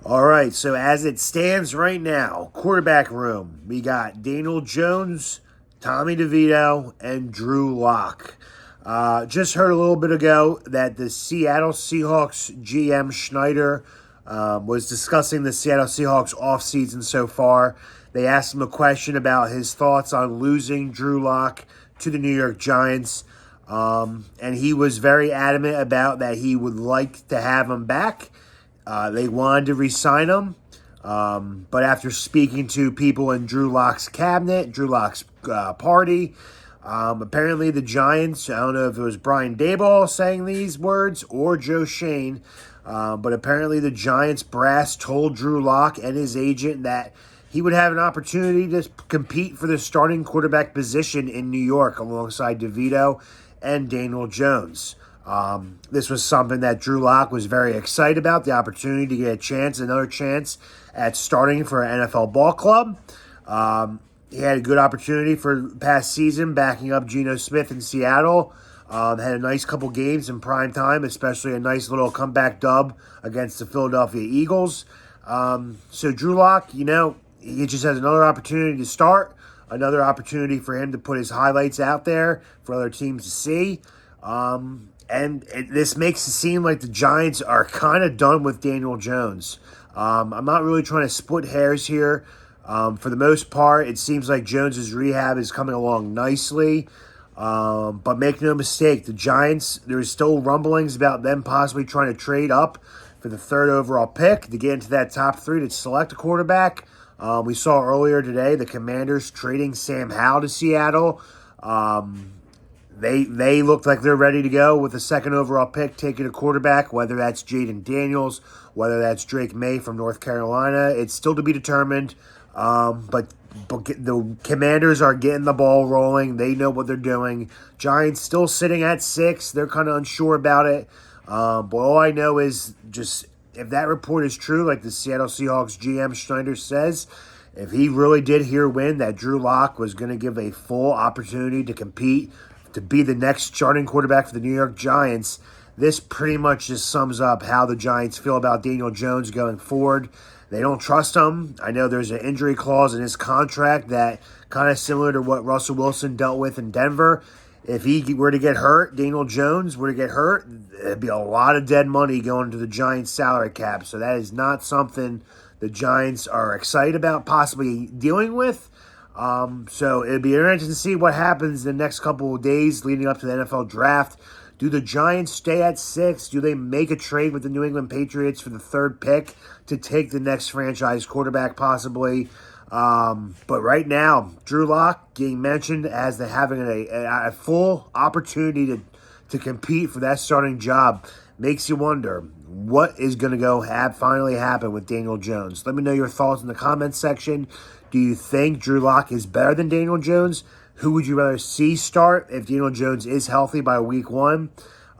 All right, so as it stands right now, quarterback room, we got Daniel Jones, Tommy DeVito, and Drew Lock. Just heard a little bit ago that the Seattle Seahawks GM Schneider was discussing the Seattle Seahawks offseason so far. They asked him a question about his thoughts on losing Drew Lock to the New York Giants. And he was very adamant about that he would like to have him back. They wanted to re-sign him, but after speaking to people in Drew Lock's cabinet, Drew Lock's party, apparently the Giants, I don't know if it was Brian Daboll saying these words or Joe Shane, but apparently the Giants brass told Drew Lock and his agent that he would have an opportunity to compete for the starting quarterback position in New York alongside DeVito and Daniel Jones. This was something that Drew Lock was very excited about, the opportunity to get another chance at starting for an NFL ball club. He had a good opportunity for past season, backing up Geno Smith in Seattle. Had a nice couple games in prime time, especially a nice little comeback dub against the Philadelphia Eagles. So Drew Lock, he just has another opportunity to start, another opportunity for him to put his highlights out there for other teams to see. This makes it seem like the Giants are kind of done with Daniel Jones. I'm not really trying to split hairs here. For the most part, it seems like Jones's rehab is coming along nicely. But make no mistake, the Giants, there's still rumblings about them possibly trying to trade up for the third overall pick to get into that top three to select a quarterback. We saw earlier today the Commanders trading Sam Howell to Seattle. They look like they're ready to go with the second overall pick, taking a quarterback, whether that's Jaden Daniels, whether that's Drake May from North Carolina. It's still to be determined, but the Commanders are getting the ball rolling. They know what they're doing. Giants still sitting at 6. They're kind of unsure about it. But all I know is just if that report is true, like the Seattle Seahawks GM Schneider says, if he really did hear wind that Drew Lock was going to give a full opportunity to compete to be the next starting quarterback for the New York Giants, this pretty much just sums up how the Giants feel about Daniel Jones going forward. They don't trust him. I know there's an injury clause in his contract that kind of similar to what Russell Wilson dealt with in Denver. If he were to get hurt, Daniel Jones were to get hurt, there'd be a lot of dead money going to the Giants' salary cap. So that is not something the Giants are excited about possibly dealing with. So it'd be interesting to see what happens in the next couple of days leading up to the NFL draft. Do the Giants stay at 6? Do they make a trade with the New England Patriots for the third pick to take the next franchise quarterback possibly? But right now, Drew Lock getting mentioned as having a full opportunity to compete for that starting job makes you wonder what is going to finally happen with Daniel Jones. Let me know your thoughts in the comments section. Do you think Drew Lock is better than Daniel Jones? Who would you rather see start if Daniel Jones is healthy by week 1?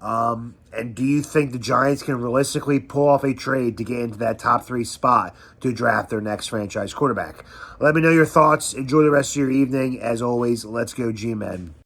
And do you think the Giants can realistically pull off a trade to get into that top 3 spot to draft their next franchise quarterback? Let me know your thoughts. Enjoy the rest of your evening. As always, let's go G-Men.